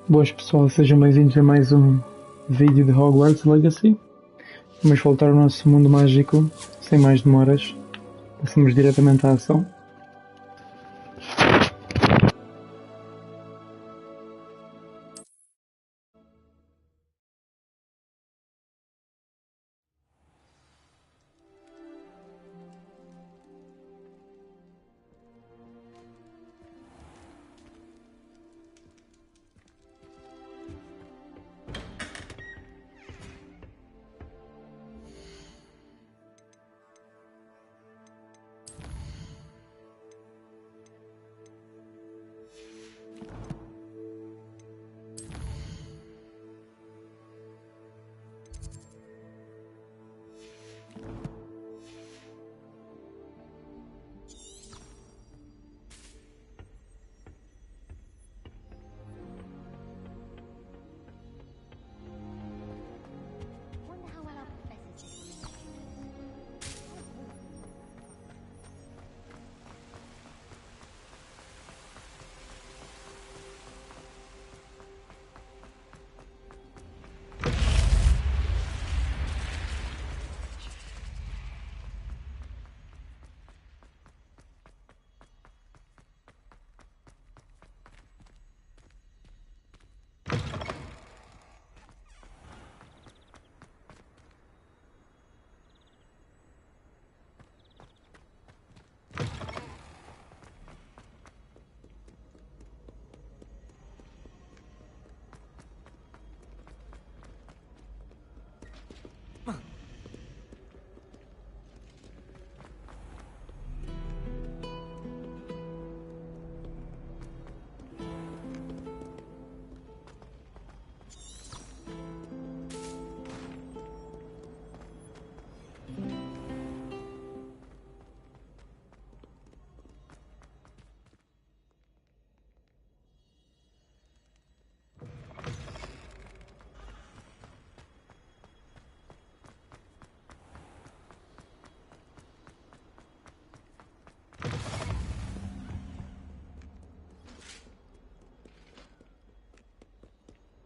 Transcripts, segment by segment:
Boas pessoal, sejam bem-vindos a mais um vídeo de Hogwarts Legacy. Vamos voltar ao nosso mundo mágico, sem mais demoras. Passamos diretamente à ação.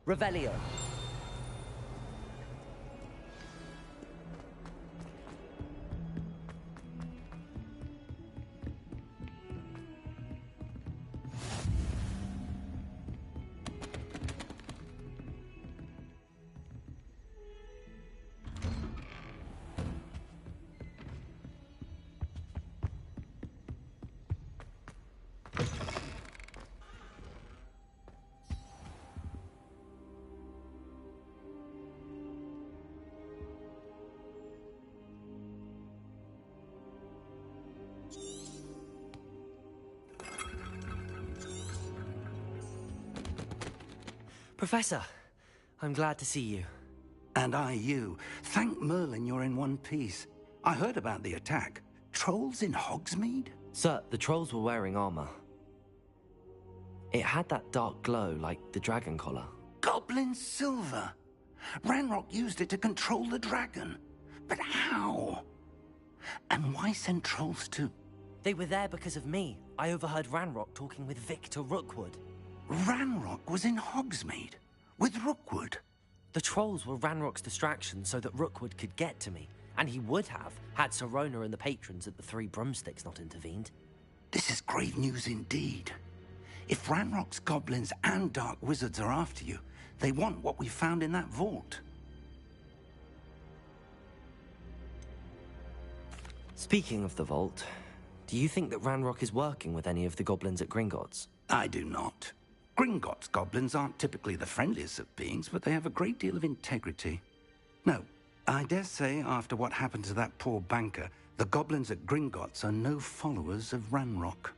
Revelio. Professor, I'm glad to see you. And I you. Thank Merlin you're in one piece. I heard about the attack. Trolls in Hogsmeade? Sir, the trolls were wearing armor. It had that dark glow like the dragon collar. Goblin silver! Ranrock used it to control the dragon. But how? And why send trolls to... They were there because of me. I overheard Ranrock talking with Victor Rookwood. Ranrock was in Hogsmeade? With Rookwood? The trolls were Ranrock's distraction so that Rookwood could get to me. And he would have, had Sirona and the patrons at the Three Broomsticks not intervened. This is grave news indeed. If Ranrock's goblins and dark wizards are after you, they want what we found in that vault. Speaking of the vault, do you think that Ranrock is working with any of the goblins at Gringotts? I do not. Gringotts goblins aren't typically the friendliest of beings, but they have a great deal of integrity. No, I dare say after what happened to that poor banker, the goblins at Gringotts are no followers of Ranrock.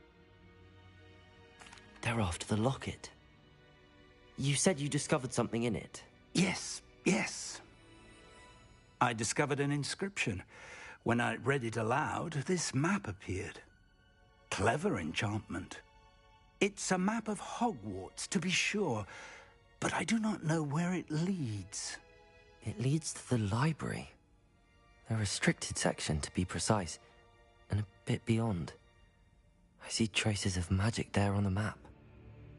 They're after the locket. You said you discovered something in it. Yes. I discovered an inscription. When I read it aloud, this map appeared. Clever enchantment. It's a map of Hogwarts, to be sure, but I do not know where it leads. It leads to the library. A restricted section, to be precise, and a bit beyond. I see traces of magic there on the map.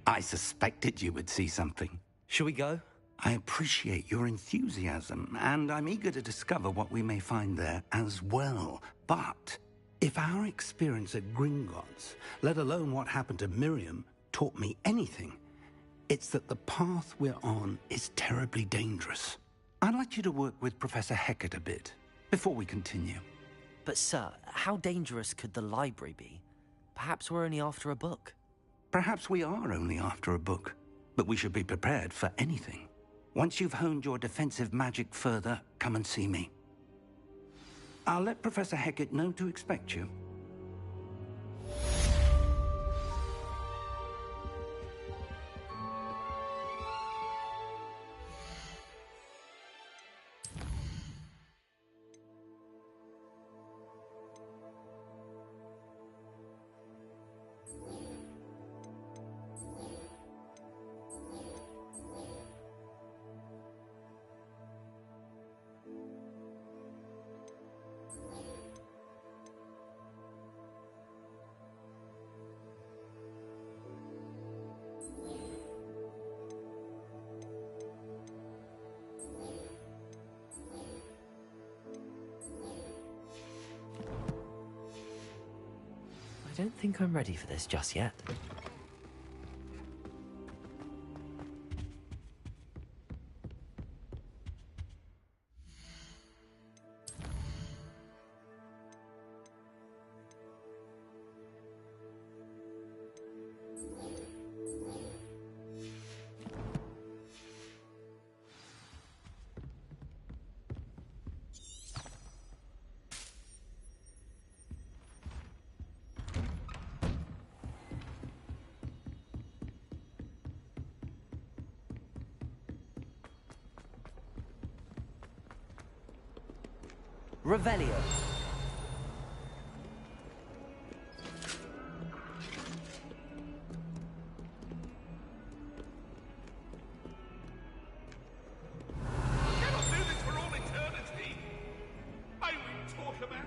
I suspected you would see something. Shall we go? I appreciate your enthusiasm, and I'm eager to discover what we may find there as well. But if our experience at Gringotts, let alone what happened to Miriam, taught me anything, it's that the path we're on is terribly dangerous. I'd like you to work with Professor Hecat a bit before we continue. But sir, how dangerous could the library be? Perhaps we're only after a book. Perhaps we are only after a book, but we should be prepared for anything. Once you've honed your defensive magic further, come and see me. I'll let Professor Hecat know to expect you. I don't think I'm ready for this just yet. Revelio. Cannot do this for all eternity. I will talk about.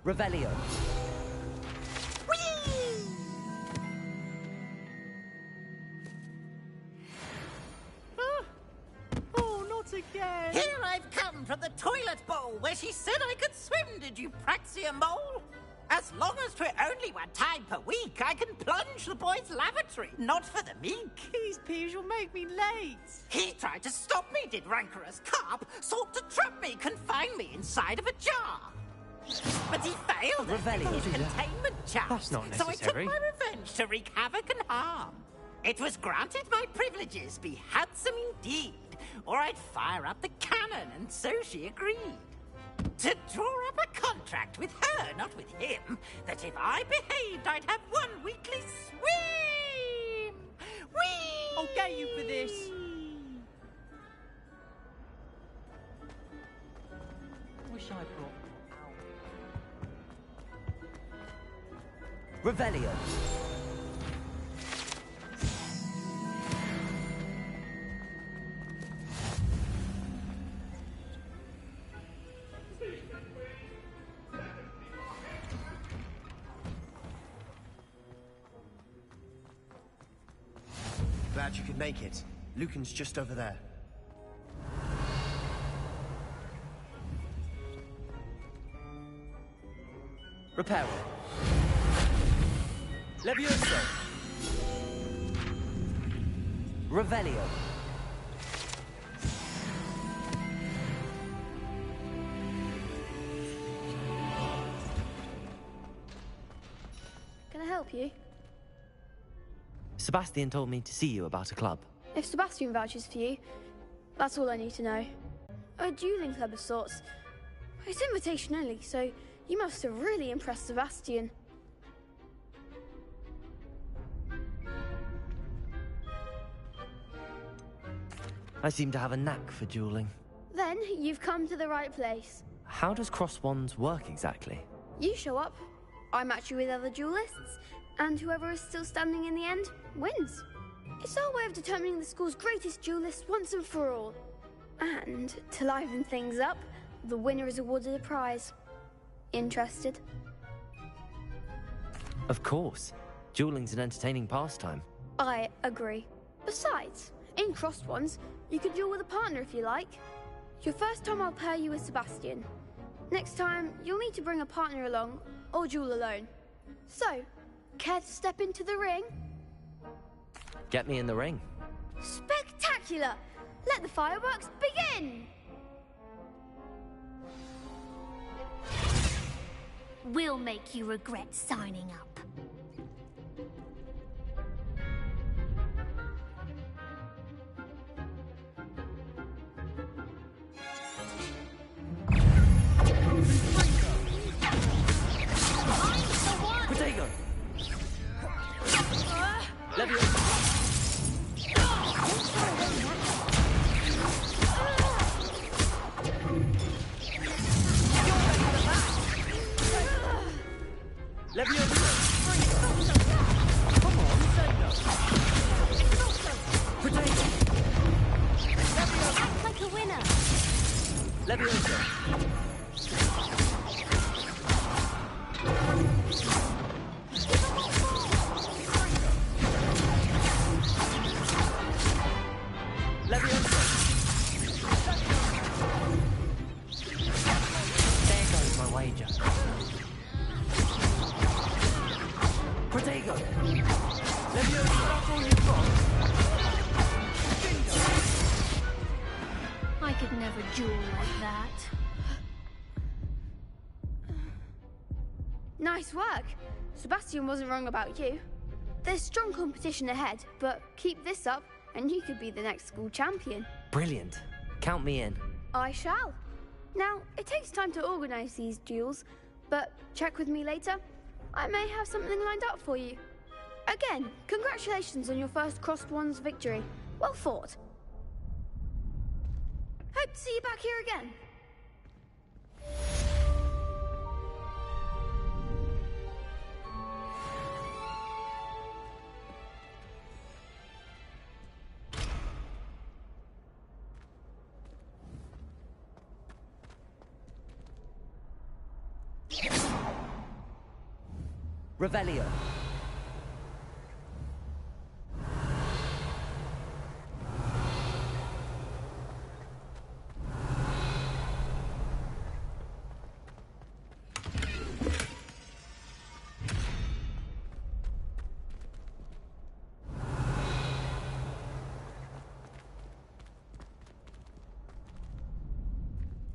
Revelio. Oh, not again! Here I've come from the toilet bowl where she said I could swim, did you praxia mole? As long as 'twere only one time per week, I can plunge the boy's lavatory, not for the meek. These peas will make me late. He tried to stop me, did rancorous carp, sought to trap me, confine me inside of a jar. But he failed Revelio. his containment charms, That's not so I took necessary. my revenge to wreak havoc and harm. It was granted my privileges be handsome indeed, or I'd fire up the cannon, and so she agreed. To draw up a contract with her, not with him, that if I behaved, I'd have one weekly swim! Whee! I'll get you for this. Wish I brought. Revelio. Glad you could make it. Lucan's just over there. Reparo. Levioso. Revelio. Can I help you? Sebastian told me to see you about a club. If Sebastian vouches for you, that's all I need to know. A dueling club of sorts. It's invitation only, so you must have really impressed Sebastian. I seem to have a knack for dueling. Then you've come to the right place. How does cross wands work exactly? You show up, I match you with other duelists, and whoever is still standing in the end wins. It's our way of determining the school's greatest duelist once and for all. And to liven things up, the winner is awarded a prize. Interested? Of course. Dueling's an entertaining pastime. I agree. Besides, in crossed ones, you can duel with a partner if you like. Your first time I'll pair you with Sebastian. Next time, you'll need to bring a partner along, or duel alone. So, care to step into the ring? Get me in the ring. Spectacular! Let the fireworks begin! We'll make you regret signing up. Protego! Leviosa! Come on, say no! Protego! Act like a winner. Leviosa! Leviosa! There goes my wager. Protego! Leviosa, that's all you've got? I could never duel like that. Nice work. Sebastian wasn't wrong about you. There's strong competition ahead, but keep this up and you could be the next school champion. Brilliant. Count me in. I shall. Now, it takes time to organise these duels, but check with me later. I may have something lined up for you. Again, congratulations on your first Crossed Ones victory. Well fought. Hope to see you back here again. Revelio.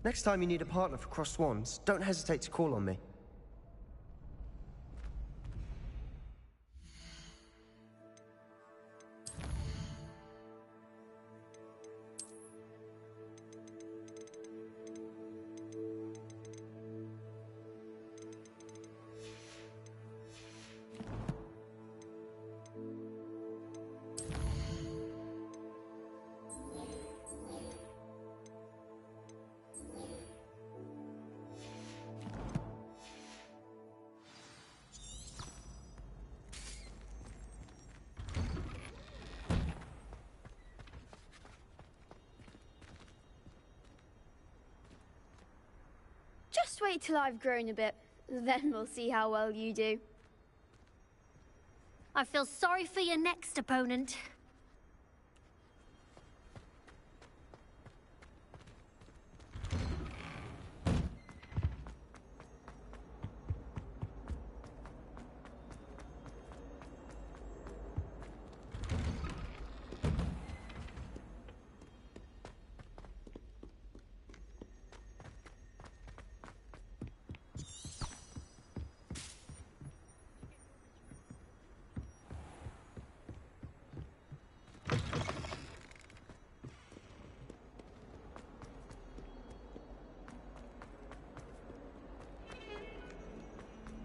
Next time you need a partner for Crossed Swans, don't hesitate to call on me. Just wait till I've grown a bit, then we'll see how well you do. I feel sorry for your next opponent.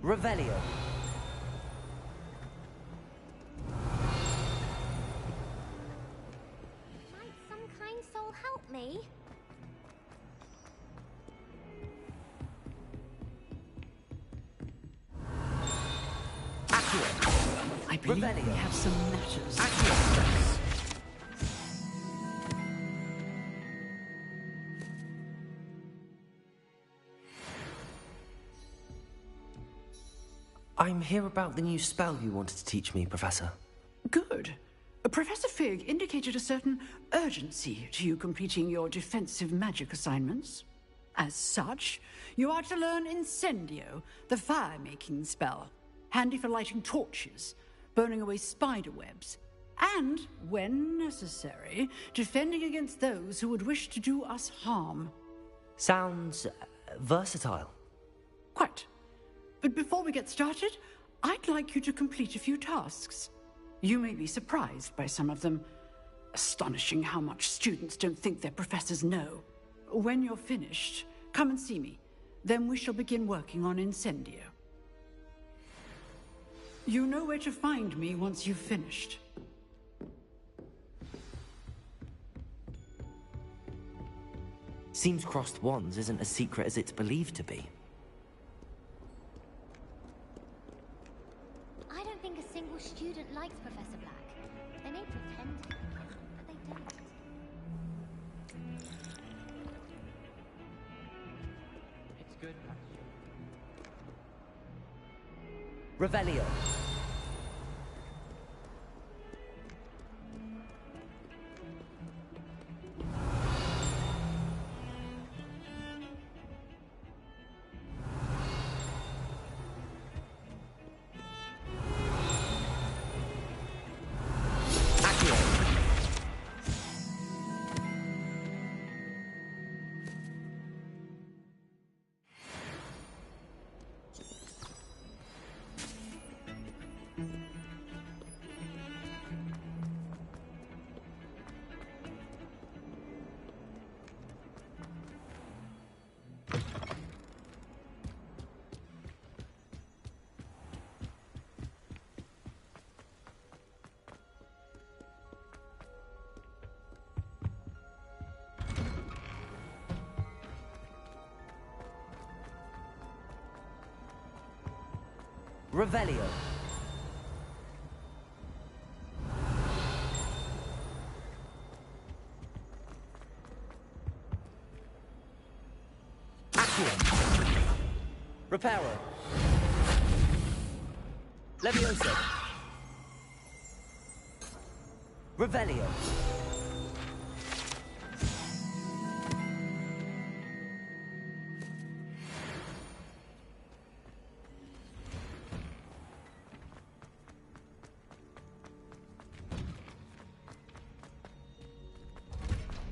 Revelio. Might some kind soul help me? Accio. I believe Revelio. we have some matters. Accio. I'm here about the new spell you wanted to teach me, Professor. Good. Professor Fig indicated a certain urgency to you completing your defensive magic assignments. As such, you are to learn Incendio, the fire-making spell, handy for lighting torches, burning away spider webs, and, when necessary, defending against those who would wish to do us harm. Sounds versatile. Quite. But before we get started, I'd like you to complete a few tasks. You may be surprised by some of them. Astonishing how much students don't think their professors know. When you're finished, come and see me. Then we shall begin working on Incendio. You know where to find me once you've finished. Seems crossed wands isn't as secret as it's believed to be. I don't think a single student likes Professor Black. They may pretend to, but they don't. It's good. Revelio. Revelio. Accio. Reparo. Levioso. Revelio.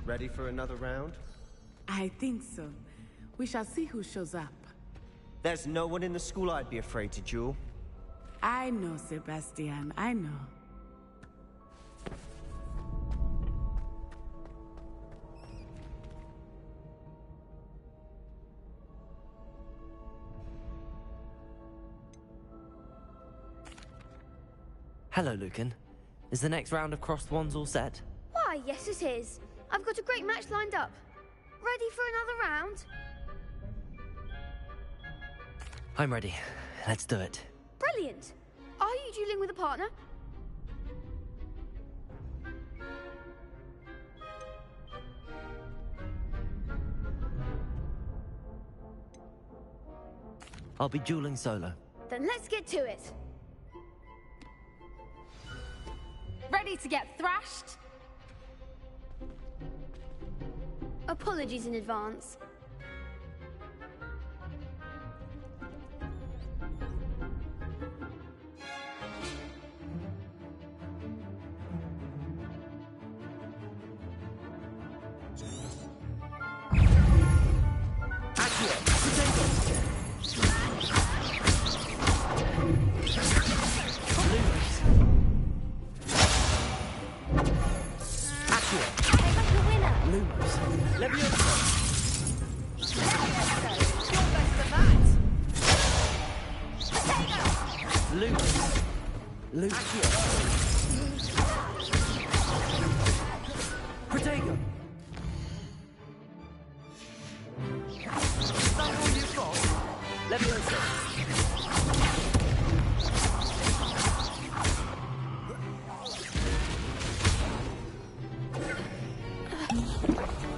Ready for another round? I think so. We shall see who shows up. There's no one in the school I'd be afraid to duel. I know, Sebastian, I know. Hello, Lucan. Is the next round of crossed wands all set? Why, yes it is. I've got a great match lined up. Ready for another round? I'm ready. Let's do it. Brilliant. Are you dueling with a partner? I'll be dueling solo. Then let's get to it. Ready to get thrashed? Apologies in advance.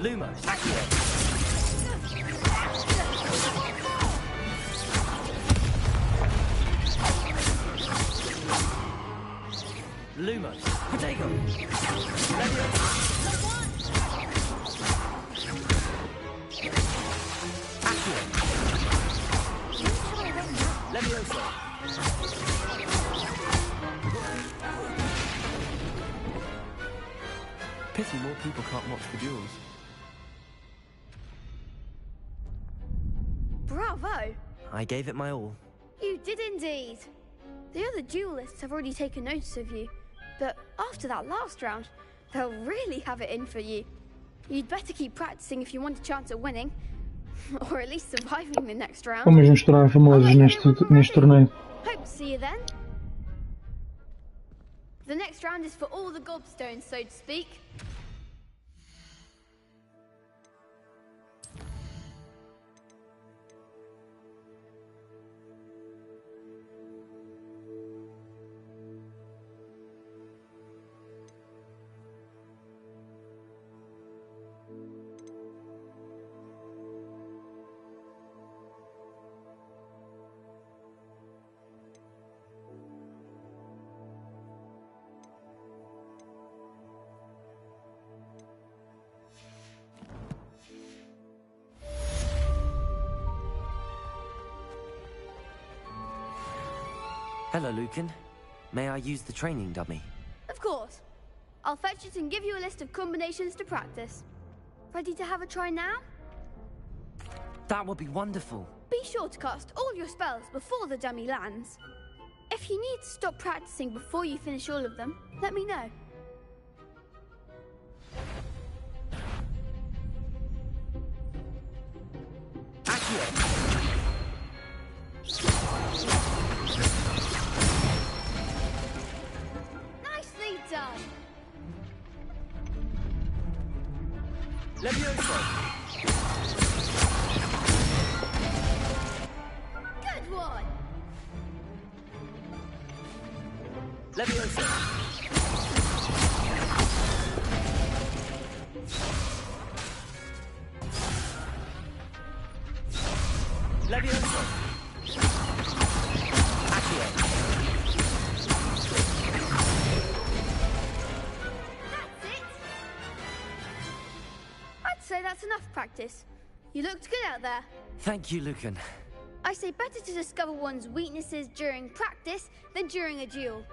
Lumos. Accio. Lumos. Protego. Accio. Levioso. Pity more people can't watch the duels. Bravo! I gave it my all. You did indeed. The other duelists have already taken notice of you, but after that last round, they'll really have it in for you. You'd better keep practicing if you want a chance at winning, or at least surviving the next round. Vamos nos tornar famosos neste torneio. Hope to see you then. The next round is for all the gobstones, so to speak. Hello, Lucan. May I use the training dummy? Of course. I'll fetch it and give you a list of combinations to practice. Ready to have a try now? That would be wonderful. Be sure to cast all your spells before the dummy lands. If you need to stop practicing before you finish all of them, let me know. Accio. Nicely done. Levioso. Good one. Levioso. Levioso. Accio. That's it. I'd say that's enough practice. You looked good out there. Thank you, Lucan. I say better to discover one's weaknesses during practice than during a duel.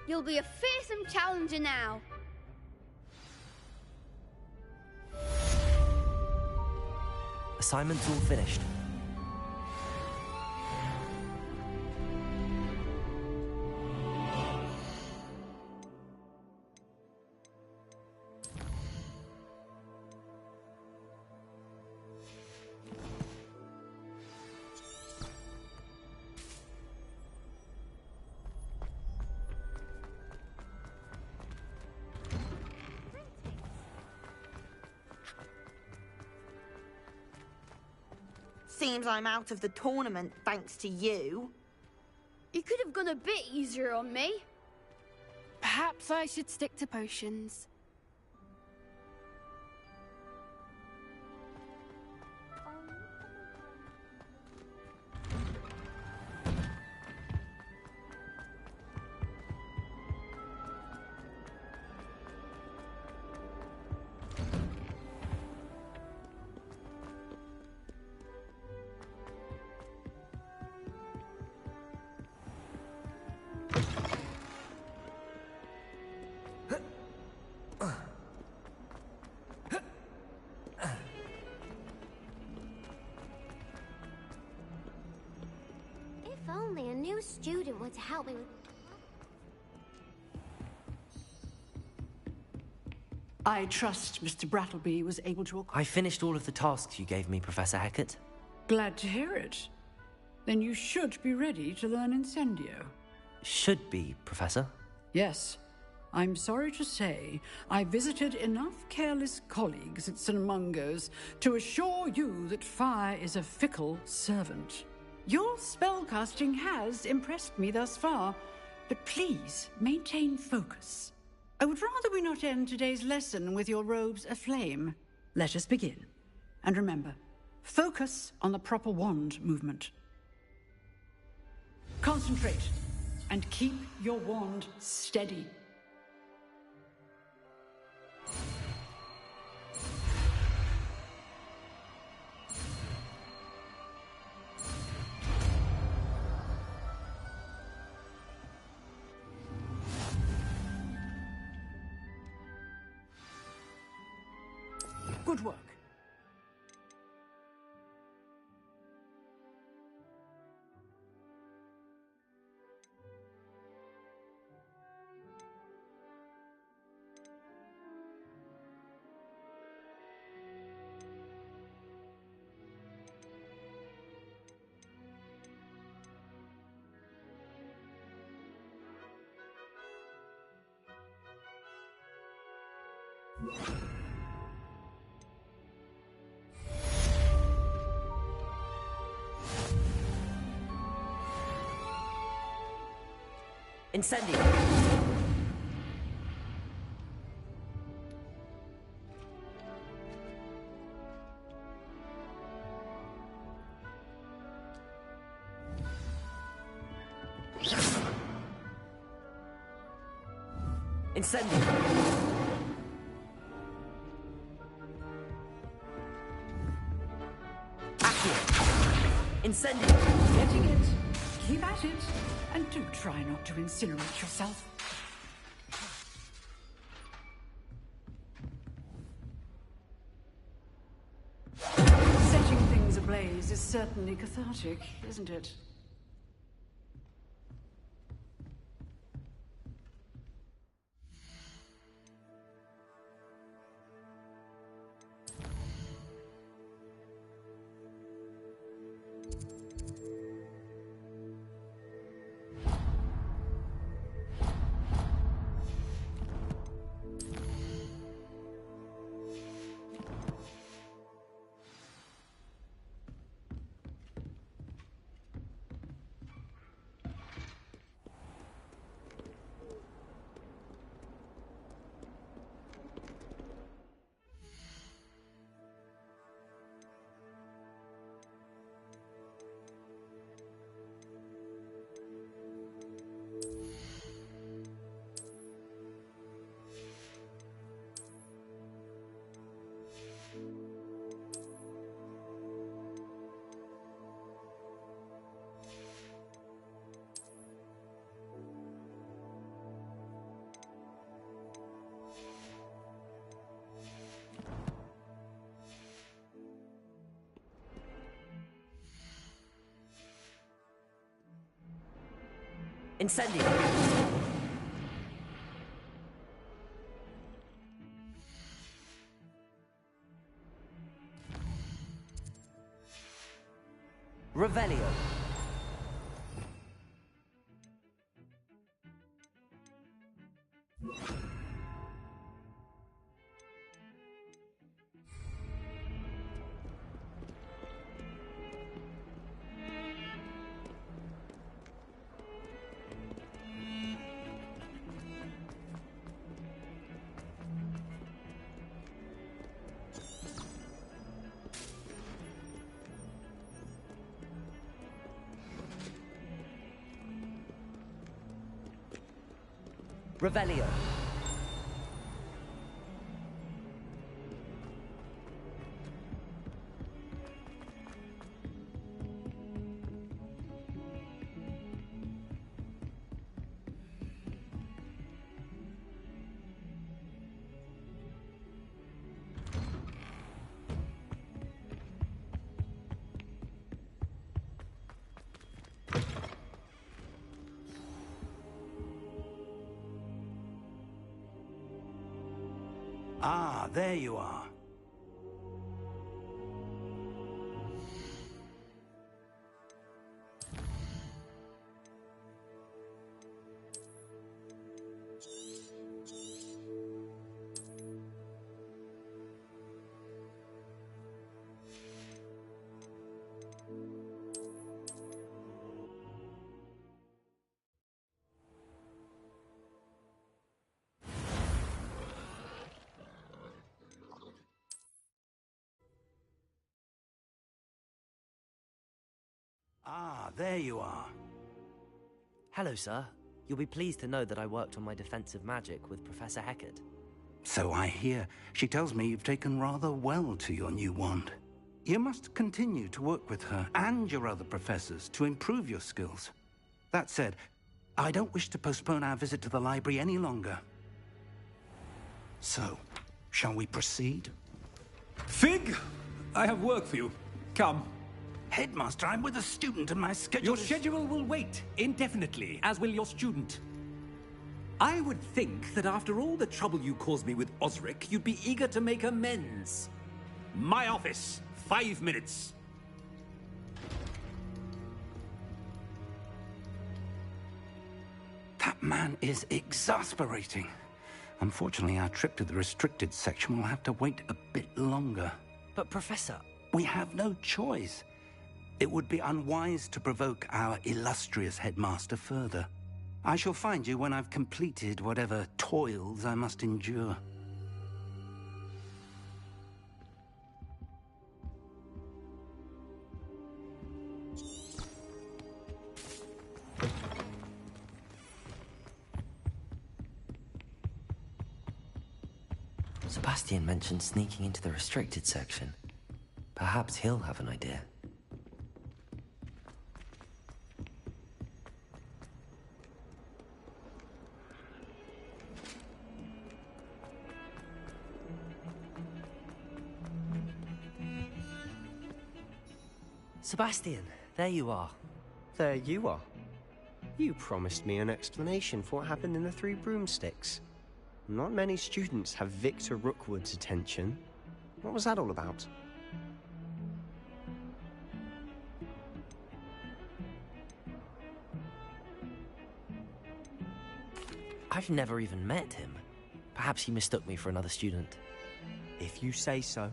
You'll be a fearsome challenger now. Assignment's all finished. Seems I'm out of the tournament thanks to you. You could have gone a bit easier on me. Perhaps I should stick to potions. If only a new student were to help me with... I trust Mr. Brattleby was able to... I finished all of the tasks you gave me, Professor Hecat. Glad to hear it. Then you should be ready to learn Incendio. Should be, Professor. Yes. I'm sorry to say, I visited enough careless colleagues at St. Mungo's to assure you that fire is a fickle servant. Your spellcasting has impressed me thus far, but please maintain focus. I would rather we not end today's lesson with your robes aflame. Let us begin. And remember, focus on the proper wand movement. Concentrate, and keep your wand steady. Good work. Incendio. Incendio. Incendio. Getting it. Keep at it. And do try not to incinerate yourself. Setting things ablaze is certainly cathartic, isn't it? Incendio. Revelio. Revelio. Ah, there you are. Ah, there you are. Hello, sir. You'll be pleased to know that I worked on my defensive magic with Professor Heckard. So I hear. She tells me you've taken rather well to your new wand. You must continue to work with her and your other professors to improve your skills. That said, I don't wish to postpone our visit to the library any longer. So, shall we proceed? Fig! I have work for you. Come. Headmaster, I'm with a student and my schedule Your schedule will wait indefinitely, as will your student. I would think that after all the trouble you caused me with Osric, you'd be eager to make amends. My office. 5 minutes. That man is exasperating. Unfortunately, our trip to the restricted section will have to wait a bit longer. But, Professor... We have no choice. It would be unwise to provoke our illustrious headmaster further. I shall find you when I've completed whatever toils I must endure. Sebastian mentioned sneaking into the restricted section. Perhaps he'll have an idea. Sebastian, there you are. There you are. You promised me an explanation for what happened in the Three Broomsticks. Not many students have Victor Rookwood's attention. What was that all about? I've never even met him. Perhaps he mistook me for another student. If you say so.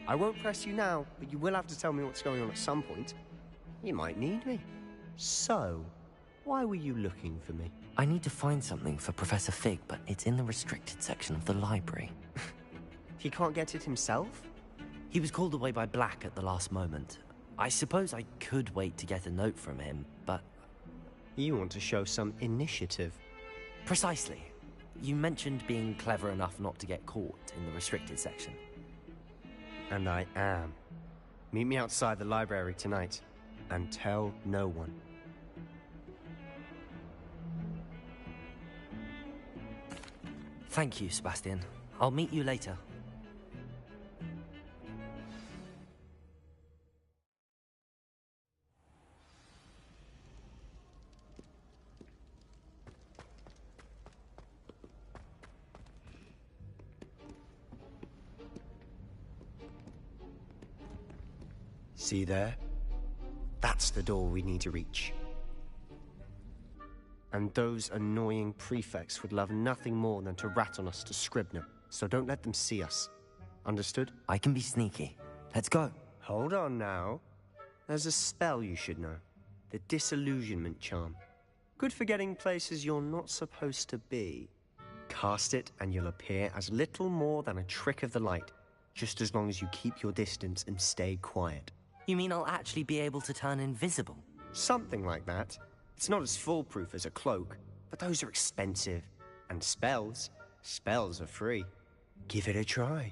I won't press you now, but you will have to tell me what's going on at some point. You might need me. So, why were you looking for me? I need to find something for Professor Fig, but it's in the restricted section of the library. He can't get it himself? He was called away by Black at the last moment. I suppose I could wait to get a note from him, but... You want to show some initiative. Precisely. You mentioned being clever enough not to get caught in the restricted section. And I am. Meet me outside the library tonight, and tell no one. Thank you, Sebastian. I'll meet you later. See there? That's the door we need to reach. And those annoying prefects would love nothing more than to rat on us to Scribner, so don't let them see us. Understood? I can be sneaky. Let's go. Hold on now. There's a spell you should know. The Disillusionment Charm. Good for getting places you're not supposed to be. Cast it and you'll appear as little more than a trick of the light, just as long as you keep your distance and stay quiet. You mean I'll actually be able to turn invisible? Something like that. It's not as foolproof as a cloak, but those are expensive. And spells are free. Give it a try.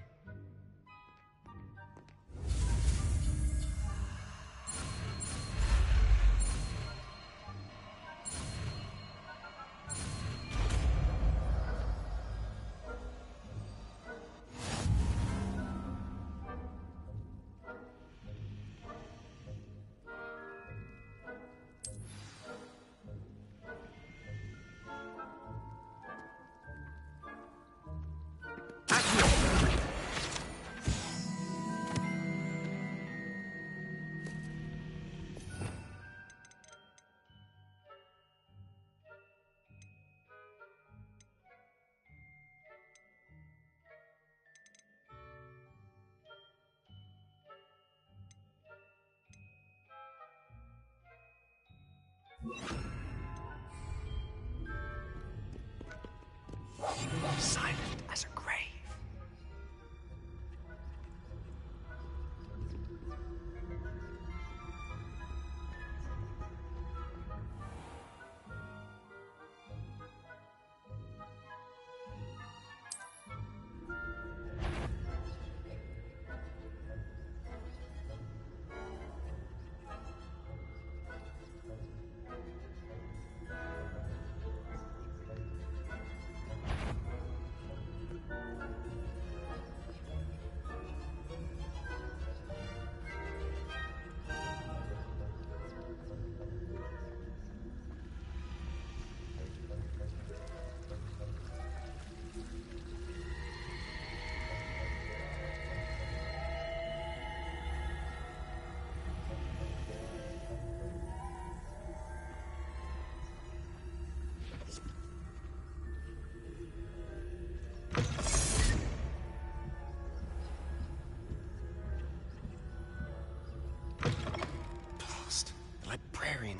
Silent as a grave.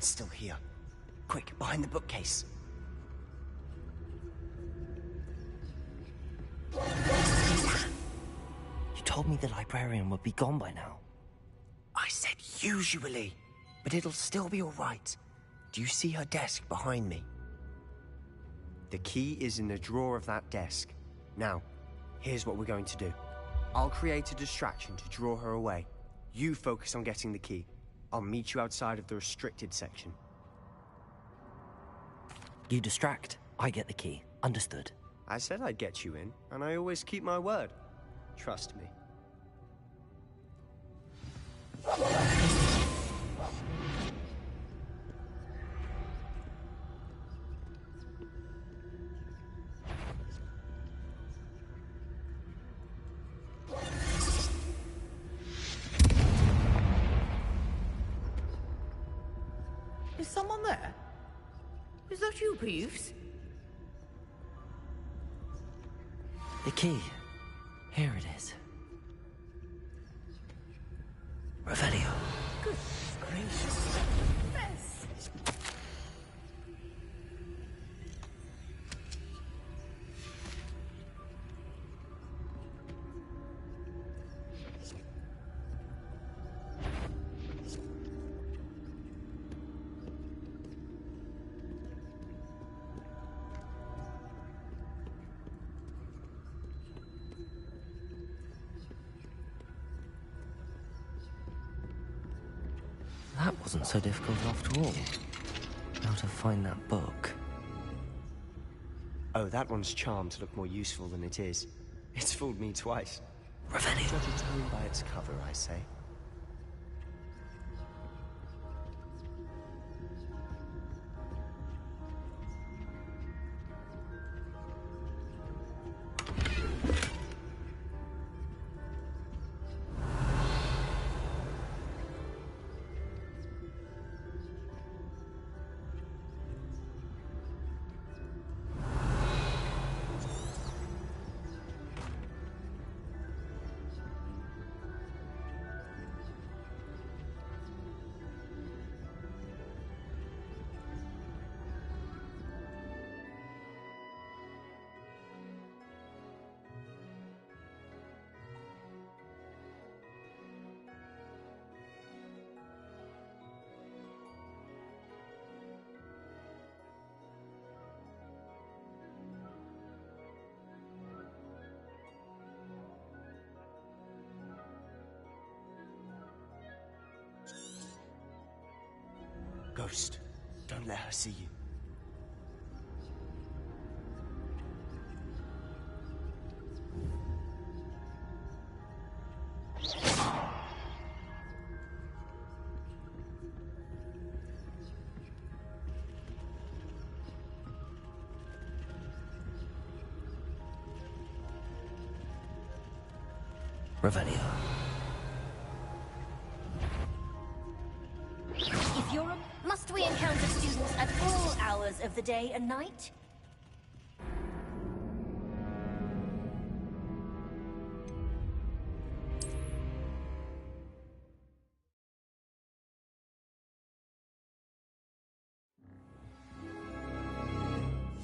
one's still here. Quick, behind the bookcase. You told me the librarian would be gone by now. I said usually, but it'll still be all right. Do you see her desk behind me? The key is in the drawer of that desk. Now, here's what we're going to do. I'll create a distraction to draw her away. You focus on getting the key. I'll meet you outside of the restricted section. You distract, I get the key. Understood. I said I'd get you in, and I always keep my word. Trust me. Is someone there? Is that you, Peeves? The key. Here it is. Revelio. Good gracious. Yes. That wasn't so difficult after all. How to find that book. Oh, that one's charmed to look more useful than it is. It's fooled me twice. Revelio. Judge a tome by its cover, I say. Ghost, don't let her see you. Revelio. If you're a... Must we encounter students at all hours of the day and night?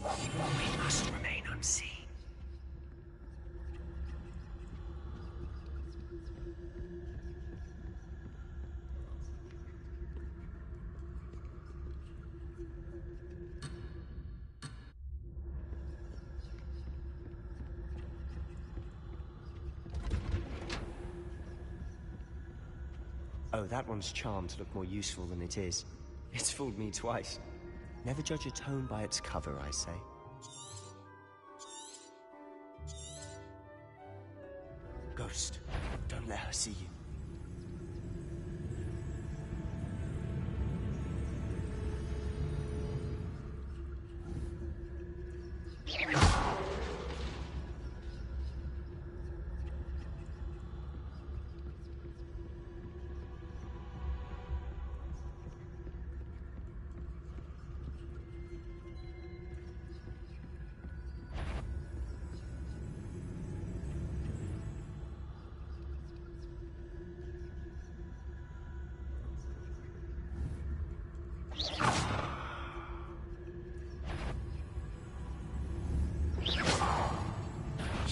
We must remain unseen. Oh, that one's charmed to look more useful than it is. It's fooled me twice. Never judge a tome by its cover, I say. Ghost, don't let her see you.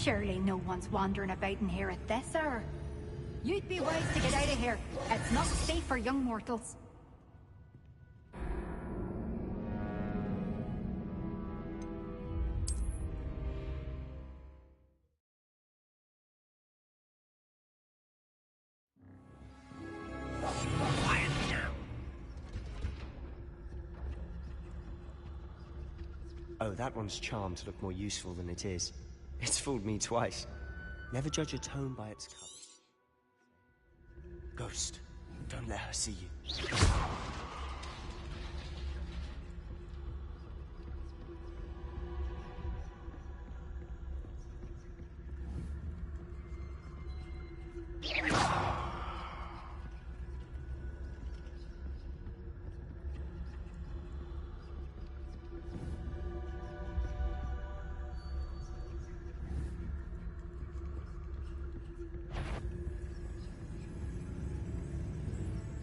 Surely no one's wandering about in here at this hour. You'd be wise to get out of here. It's not safe for young mortals. Oh, that one's charmed to look more useful than it is. It's fooled me twice. Never judge a tome by its cover. Ghost, don't let her see you.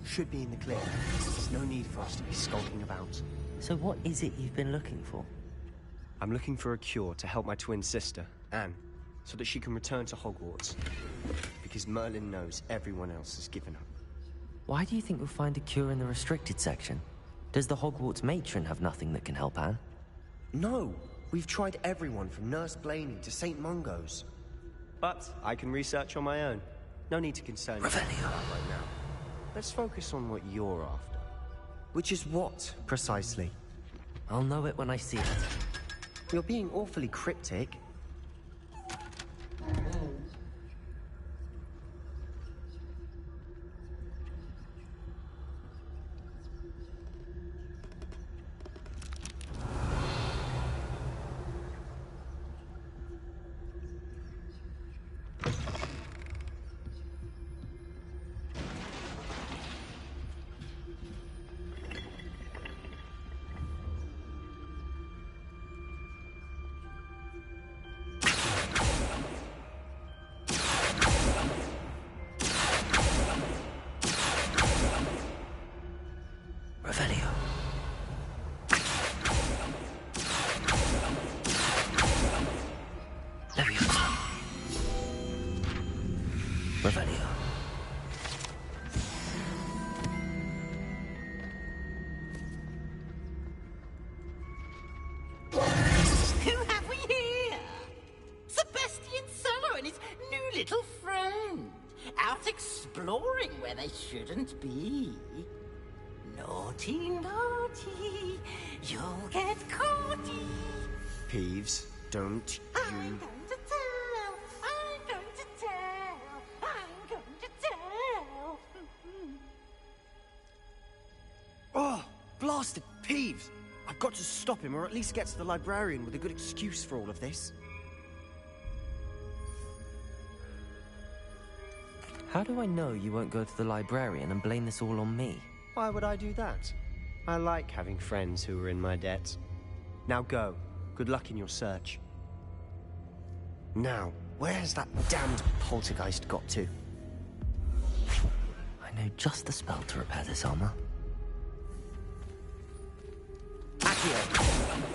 Should be in the clear. There's no need for us to be skulking about. So what is it you've been looking for? I'm looking for a cure to help my twin sister, Anne, so that she can return to Hogwarts. Because Merlin knows everyone else has given up. Why do you think we'll find a cure in the restricted section? Does the Hogwarts matron have nothing that can help Anne? No! We've tried everyone from Nurse Blaney to St. Mungo's. But I can research on my own. No need to concern yourself with that right now. Let's focus on what you're after. Which is what, precisely? I'll know it when I see it. You're being awfully cryptic. Shouldn't be. Naughty, naughty, you'll get caughty. Peeves, don't you... I'm going to tell, I'm going to tell, I'm going to tell. Oh, blasted Peeves! I've got to stop him, or at least get to the librarian with a good excuse for all of this. How do I know you won't go to the librarian and blame this all on me? Why would I do that? I like having friends who are in my debt. Now go. Good luck in your search. Now, where has that damned poltergeist got to? I know just the spell to repair this armor. Accio!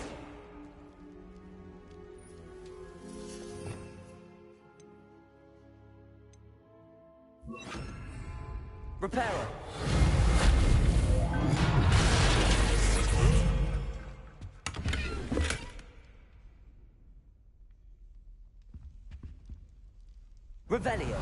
Repairer! Revelio!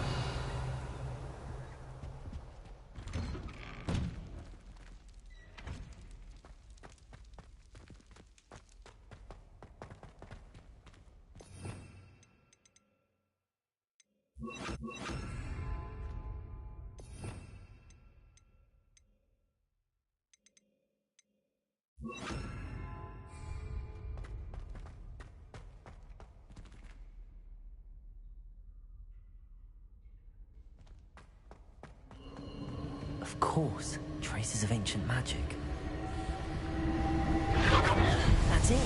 Of course, traces of ancient magic. That's it!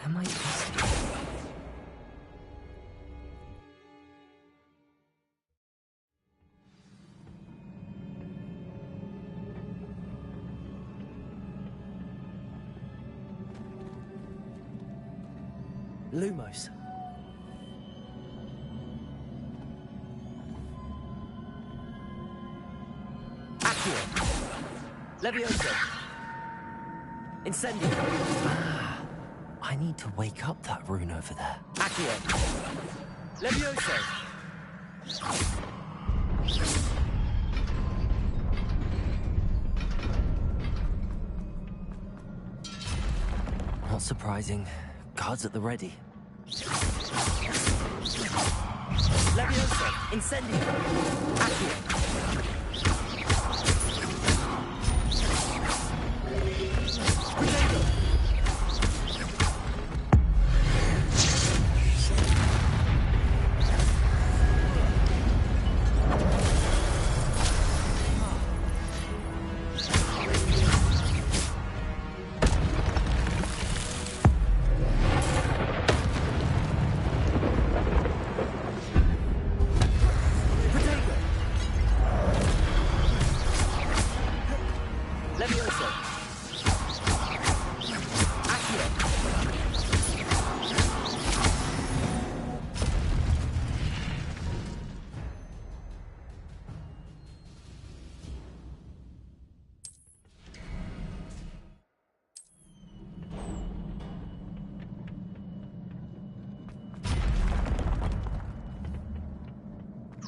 Where might this be? Lumos. Accio. Levioso. Incendio. Ah, I need to wake up that rune over there. Accio. Levioso. Not surprising. Guards at the ready. Levioso. Incendio. Accio.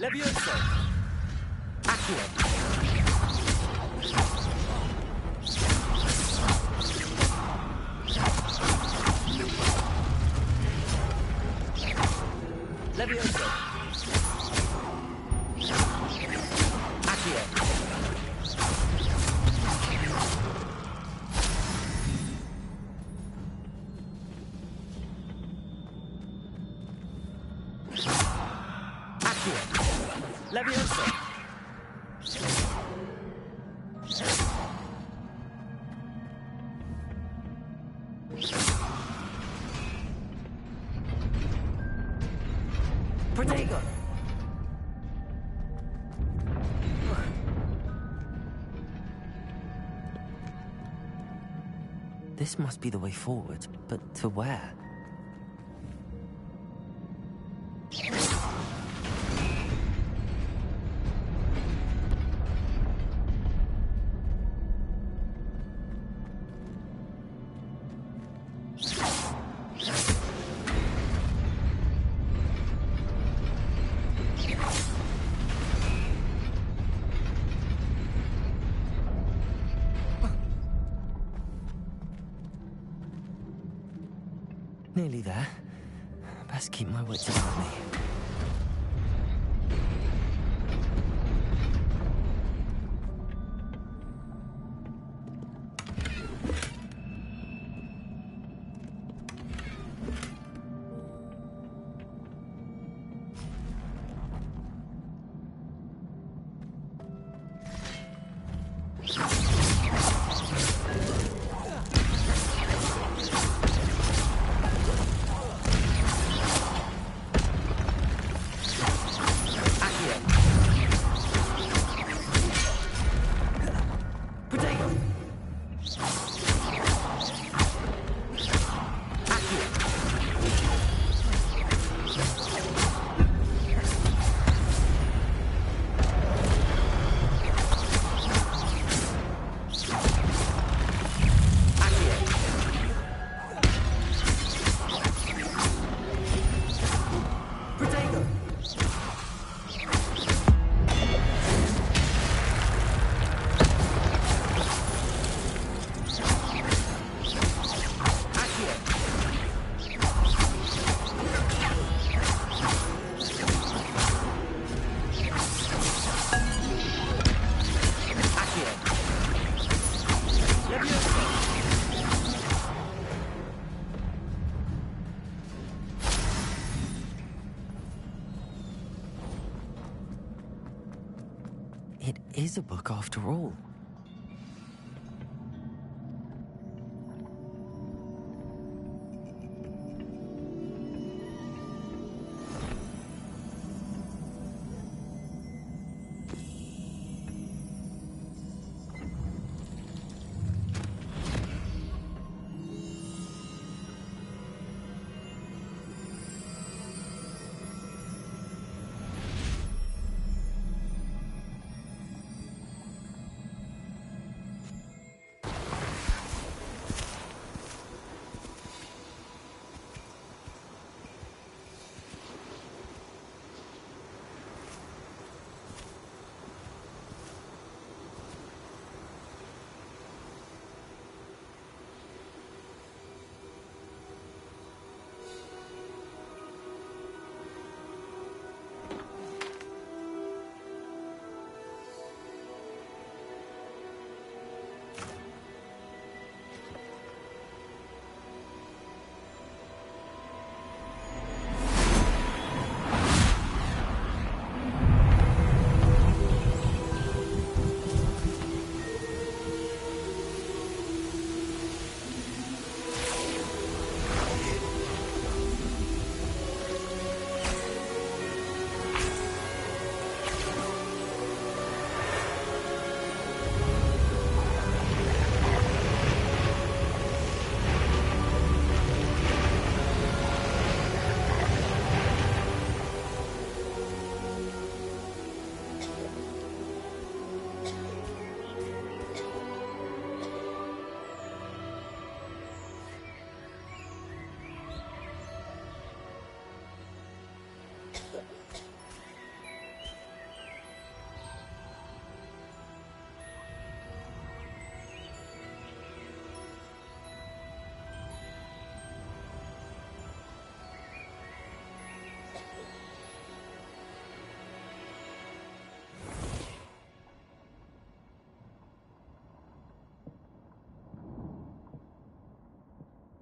Levioso. Accio. Levioso. Accio. Levioso. Protego. This must be the way forward, but to where? Nearly there. Best keep my wits about me. It is a book after all.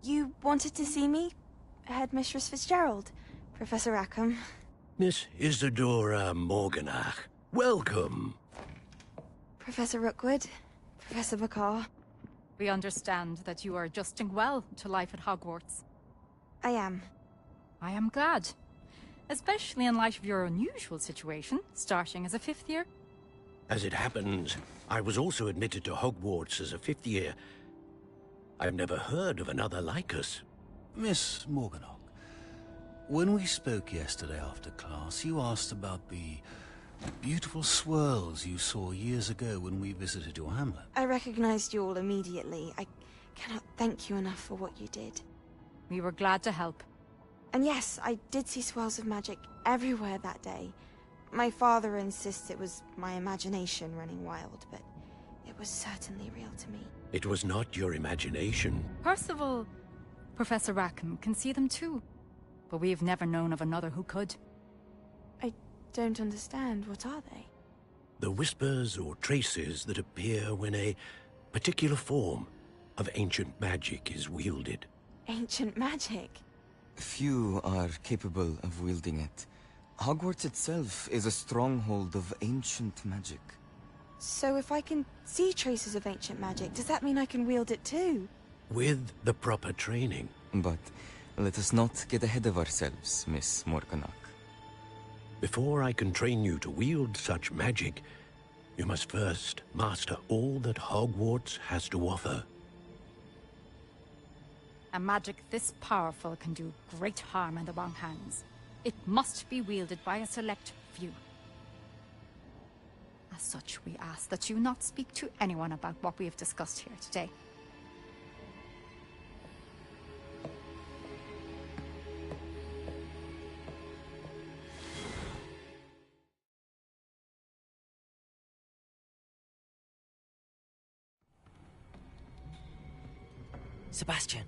You wanted to see me? Headmistress Fitzgerald? Professor Rackham? Miss Isadora Morganach, welcome. Professor Rookwood? Professor Bakar? We understand that you are adjusting well to life at Hogwarts. I am. I am glad. Especially in light of your unusual situation, starting as a 5th year. As it happens, I was also admitted to Hogwarts as a 5th year. I've never heard of another like us. Miss Morganach, when we spoke yesterday after class, you asked about the beautiful swirls you saw years ago when we visited your hamlet. I recognized you all immediately. I cannot thank you enough for what you did. We were glad to help. And yes, I did see swirls of magic everywhere that day. My father insists it was my imagination running wild, but it was certainly real to me. It was not your imagination. Percival, Professor Rackham can see them too. But we've never known of another who could. I don't understand. What are they? The whispers or traces that appear when a particular form of ancient magic is wielded. Ancient magic? Few are capable of wielding it. Hogwarts itself is a stronghold of ancient magic. So if I can see traces of ancient magic, does that mean I can wield it too? With the proper training. But let us not get ahead of ourselves, Miss Morganach. Before I can train you to wield such magic, you must first master all that Hogwarts has to offer. A magic this powerful can do great harm in the wrong hands. It must be wielded by a select few. As such, we ask that you not speak to anyone about what we have discussed here today. Sebastian.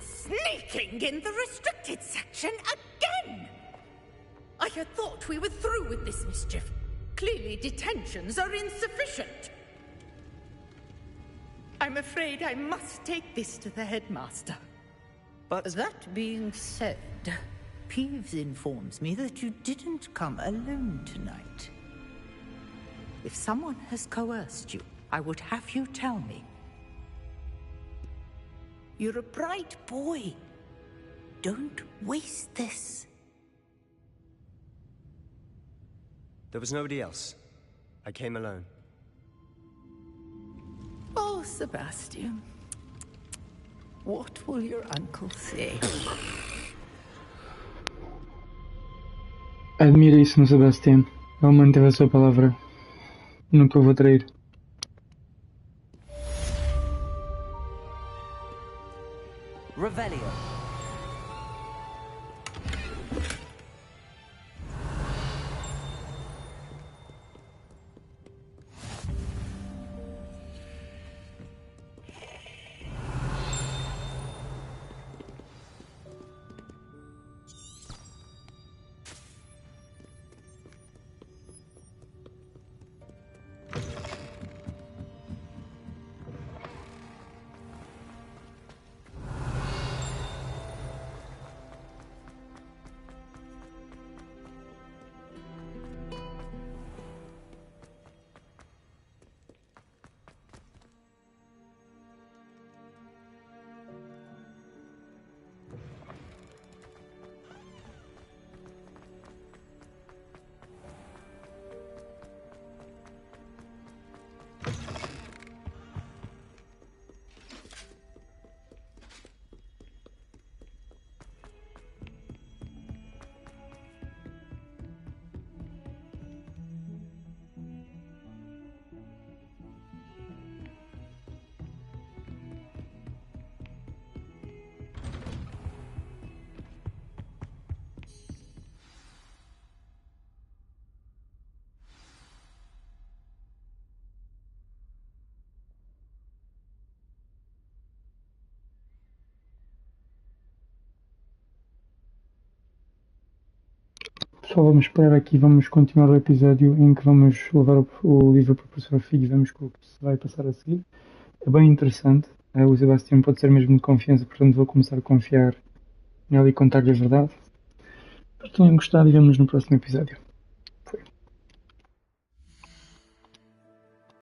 Sneaking in the restricted section again! I had thought we were through with this mischief. Clearly detentions are insufficient. I'm afraid I must take this to the headmaster. But that being said, Peeves informs me that you didn't come alone tonight. If someone has coerced you, I would have you tell me. You're a bright boy. Don't waste this. There was nobody else. I came alone. Oh, Sebastian. What will your uncle say? Admiríssimo, Sebastián. Ele manteve a sua palavra. Nunca o vou trair. Revelio. Pessoal, vamos parar aqui, vamos continuar o episódio em que vamos levar o livro para o professor Fig e vemos o que se vai passar a seguir. É bem interessante. O Sebastião pode ser mesmo de confiança, portanto vou começar a confiar nele e contar-lhe a verdade. Espero que tenham gostado e vemos no próximo episódio.